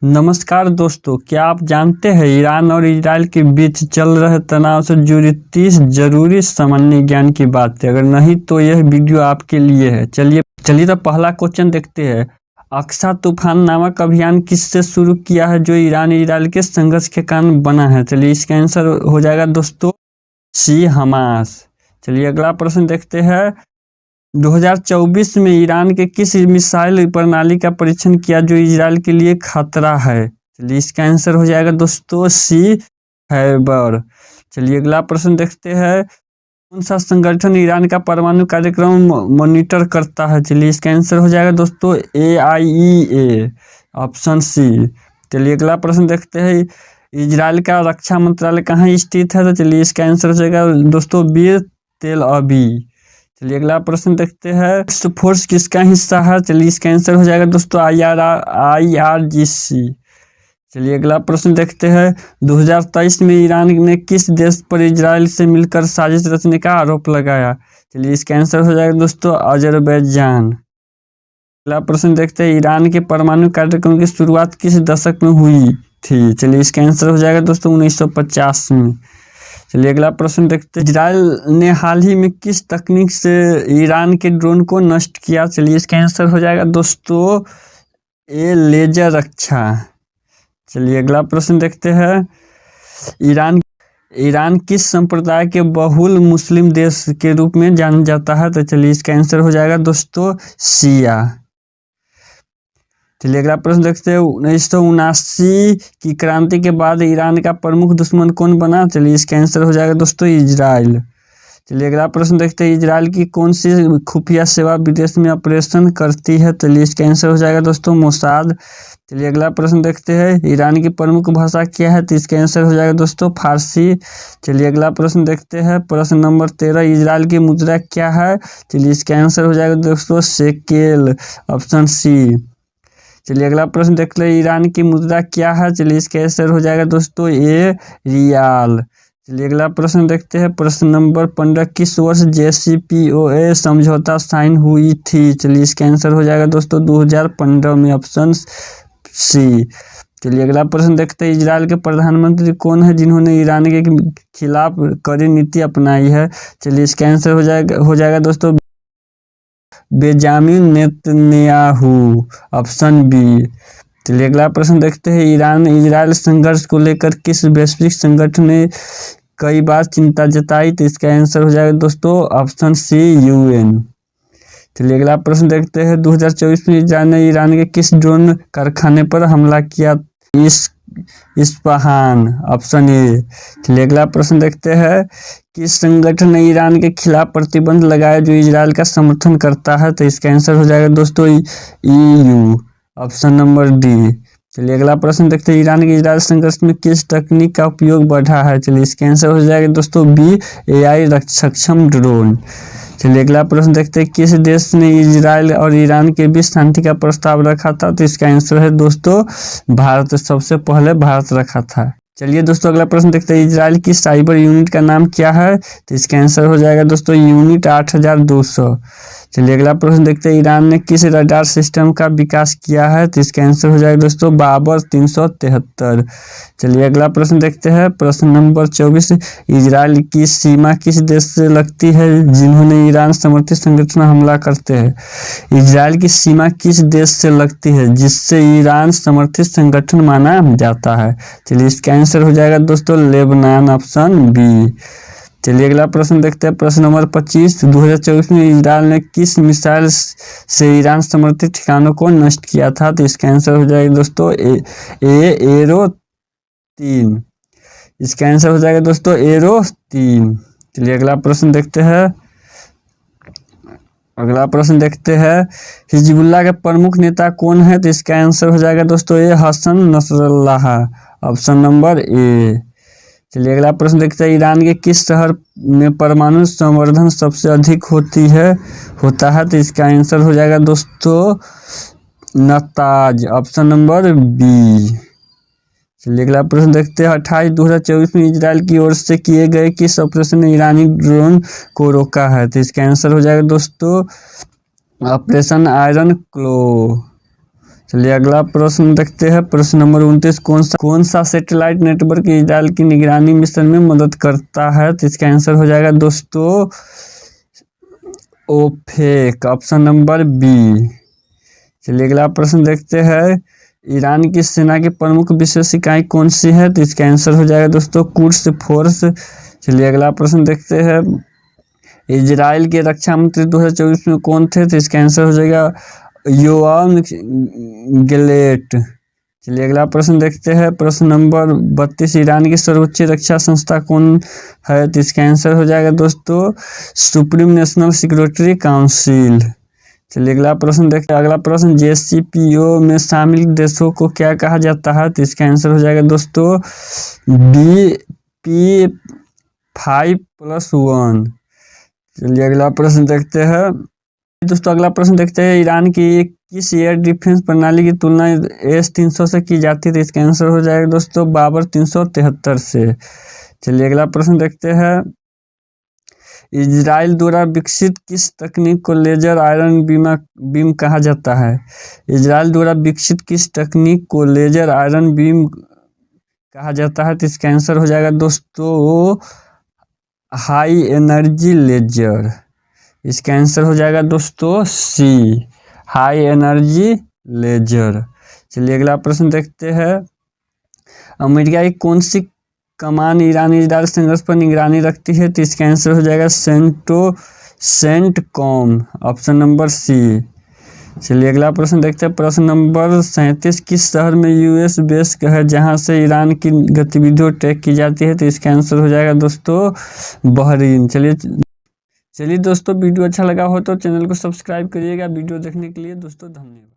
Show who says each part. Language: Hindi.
Speaker 1: नमस्कार दोस्तों, क्या आप जानते हैं ईरान और इजराइल के बीच चल रहे तनाव से जुड़ी 30 जरूरी सामान्य ज्ञान की बातें। अगर नहीं तो यह वीडियो आपके लिए है। चलिए तो पहला क्वेश्चन देखते हैं। अक्सा तूफान नामक अभियान किससे शुरू किया है जो ईरान इजराइल के संघर्ष के कारण बना है? चलिए इसका आंसर हो जाएगा दोस्तों सी, हमास। चलिए अगला प्रश्न देखते हैं। 2024 में ईरान के किस मिसाइल प्रणाली का परीक्षण किया जो इजराइल के लिए खतरा है? चलिए इसका आंसर हो जाएगा दोस्तों सी, खैबर। चलिए अगला प्रश्न देखते हैं। कौन सा संगठन ईरान का परमाणु कार्यक्रम मॉनिटर करता है? चलिए इसका आंसर हो जाएगा दोस्तों AIEA, ऑप्शन सी। चलिए अगला प्रश्न देखते हैं। इजराइल का रक्षा मंत्रालय कहाँ स्थित है? तो चलिए इसका आंसर हो जाएगा दोस्तों बी, तेल अवीव। चलिए अगला प्रश्न देखते हैं। फोर्स किसका हिस्सा है? चलिए इसका आंसर हो जाएगा दोस्तों IRGC। चलिए अगला प्रश्न देखते हैं। 2023 में ईरान ने किस देश पर इजराइल से मिलकर साजिश रचने का आरोप लगाया? चलिए इसका आंसर हो जाएगा दोस्तों अजरबैजान। अगला प्रश्न देखते हैं। ईरान के परमाणु कार्यक्रम की शुरुआत किस दशक में हुई थी? चलिए इसका आंसर हो जाएगा दोस्तों 1950 में। चलिए अगला प्रश्न देखते हैं। इजराइल ने हाल ही में किस तकनीक से ईरान के ड्रोन को नष्ट किया? चलिए इसका आंसर हो जाएगा दोस्तों लेजर रक्षा। चलिए अगला प्रश्न देखते हैं। ईरान किस संप्रदाय के बहुल मुस्लिम देश के रूप में जाना जाता है? तो चलिए इसका आंसर हो जाएगा दोस्तों शिया। चलिए अगला प्रश्न देखते हैं। 1979 की क्रांति के बाद ईरान का प्रमुख दुश्मन कौन बना? चलिए इसका आंसर हो जाएगा दोस्तों इजराइल। चलिए अगला प्रश्न देखते हैं। इजराइल की कौन सी खुफिया सेवा विदेश में ऑपरेशन करती है? चलिए इसका आंसर हो जाएगा दोस्तों मोसाद। चलिए अगला प्रश्न देखते हैं। ईरान की प्रमुख भाषा क्या है? तो इसका आंसर हो जाएगा दोस्तों फारसी। चलिए अगला प्रश्न देखते हैं। प्रश्न नंबर 13। इजराइल की मुद्रा क्या है? चलिए इसका आंसर हो जाएगा दोस्तों शेकेल, ऑप्शन सी। चलिए अगला प्रश्न देखते हैं। ईरान की मुद्रा क्या है? चलिए इसका आंसर हो जाएगा दोस्तों ये रियाल। चलिए अगला प्रश्न देखते हैं। प्रश्न नंबर 15। किस वर्ष JCPOA समझौता साइन हुई थी? चलिए इसका आंसर हो जाएगा दोस्तों 2015 में, ऑप्शन सी। चलिए अगला प्रश्न देखते हैं। इजराइल के प्रधानमंत्री कौन है जिन्होंने ईरान के खिलाफ कड़ी नीति अपनाई है? चलिए इसका आंसर हो जाएगा दोस्तों बेंजामिन नेतन्याहू, ऑप्शन बी। चलिए अगला प्रश्न देखते हैं। ईरान इजराइल संघर्ष को लेकर किस वैश्विक संगठन ने कई बार चिंता जताई? तो इसका आंसर हो जाएगा दोस्तों ऑप्शन सी, UN। चलिए अगला प्रश्न देखते हैं। 2024 में इजराइल ने ईरान के किस ड्रोन कारखाने पर हमला किया? Isfahan, option A. चलिए अगला प्रश्न देखते हैं। किस संगठन ने ईरान के खिलाफ प्रतिबंध लगाया जो इजराइल का समर्थन करता है? तो इसका आंसर हो जाएगा दोस्तों EU, ऑप्शन नंबर डी। चलिए अगला प्रश्न देखते हैं। ईरान के इजराइल संघर्ष में किस तकनीक का उपयोग बढ़ा है? चलिए इसका आंसर हो जाएगा दोस्तों बी, AI सक्षम ड्रोन। चलिए अगला प्रश्न देखते हैं। किस देश ने इजराइल और ईरान के बीच शांति का प्रस्ताव रखा था? तो इसका आंसर है दोस्तों भारत। सबसे पहले भारत रखा था। चलिए दोस्तों अगला प्रश्न देखते हैं। इजराइल की साइबर यूनिट का नाम क्या है? तो इसका आंसर हो जाएगा दोस्तों यूनिट 8200। चलिए अगला प्रश्न देखते हैं। ईरान ने किस रडार सिस्टम का विकास किया है? तो इसका आंसर हो जाएगा दोस्तों बाबर 373। चलिए अगला प्रश्न देखते हैं। प्रश्न नंबर 24। इजराइल की सीमा किस देश से लगती है जिन्होंने ईरान समर्थित संगठन हमला करते हैं? इजराइल की सीमा किस देश से लगती है जिससे ईरान समर्थित संगठन माना जाता है? चलिए इसका आंसर हो जाएगा दोस्तों लेबनान, ऑप्शन बी। चलिए अगला प्रश्न देखते हैं। प्रश्न नंबर 25। 2024 में इजराइल ने किस मिसाइल से ईरान समर्थित ठिकानों को नष्ट किया था? तो इसका आंसर हो जाएगा दोस्तों एरो 3। इसका आंसर हो जाएगा दोस्तों एरो 3। चलिए अगला प्रश्न देखते हैं। हिजबुल्लाह के प्रमुख नेता कौन है? तो इसका आंसर हो जाएगा दोस्तों ये Hassan Nasrallah, option number A. चलिए अगला प्रश्न देखते हैं। ईरान के किस शहर में परमाणु संवर्धन सबसे अधिक होता है? तो इसका आंसर हो जाएगा दोस्तों नताज, ऑप्शन नंबर बी। चलिए अगला प्रश्न देखते हैं। 28/2024 में इजराइल की ओर से किए गए किस ऑपरेशन ने ईरानी ड्रोन को रोका है? तो इसका आंसर हो जाएगा दोस्तों ऑपरेशन आयरन क्लो। चलिए अगला प्रश्न देखते हैं। प्रश्न नंबर 29, कौन सा सैटेलाइट नेटवर्क इजराइल की निगरानी मिशन में मदद करता है? तो इसका आंसर हो जाएगा दोस्तों ओफेक, ऑप्शन नंबर बी। चलिए अगला प्रश्न देखते हैं। ईरान की सेना की प्रमुख विशेष इकाई कौन सी है? तो इसका आंसर हो जाएगा दोस्तों कुड्स फोर्स। चलिए अगला प्रश्न देखते हैं। इजराइल के रक्षा मंत्री 2024 में कौन थे? तो इसका आंसर हो जाएगा योआव गैलेंट। चलिए अगला प्रश्न देखते हैं। प्रश्न नंबर 32, ईरान की सर्वोच्च रक्षा संस्था कौन है? तो इसका आंसर हो जाएगा दोस्तों सुप्रीम नेशनल सिक्योरिटी काउंसिल। चलिए अगला प्रश्न देखते हैं। अगला प्रश्न, JCPOA में शामिल देशों को क्या कहा जाता है? तो इसका आंसर हो जाएगा दोस्तों BP5+1। चलिए अगला प्रश्न देखते हैं। दोस्तों अगला प्रश्न देखते हैं। ईरान की किस एयर डिफेंस प्रणाली की तुलना S-300 से की जाती है? तो इसका आंसर हो जाएगा दोस्तों बाबर 373 से। चलिए अगला प्रश्न देखते हैं। इजराइल द्वारा विकसित किस तकनीक को लेजर आयरन बीम कहा जाता है? इजराइल द्वारा विकसित किस तकनीक को लेजर आयरन बीम कहा जाता है? तो इसका आंसर हो जाएगा दोस्तों हाई एनर्जी लेजर। इसका आंसर हो जाएगा दोस्तों सी, हाई एनर्जी लेजर। चलिए अगला प्रश्न देखते हैं। अमेरिका की कौन सी कमान ईरान इजराइल संघर्ष पर निगरानी रखती है? तो इसका आंसर हो जाएगा सेंटकॉम, ऑप्शन नंबर सी। चलिए अगला प्रश्न देखते हैं। प्रश्न नंबर 37, किस शहर में US बेस है जहां से ईरान की गतिविधियों ट्रैक की जाती है? तो इसका आंसर हो जाएगा दोस्तों बहरीन। चलिए दोस्तों वीडियो अच्छा लगा हो तो चैनल को सब्सक्राइब करिएगा। वीडियो देखने के लिए दोस्तों धन्यवाद।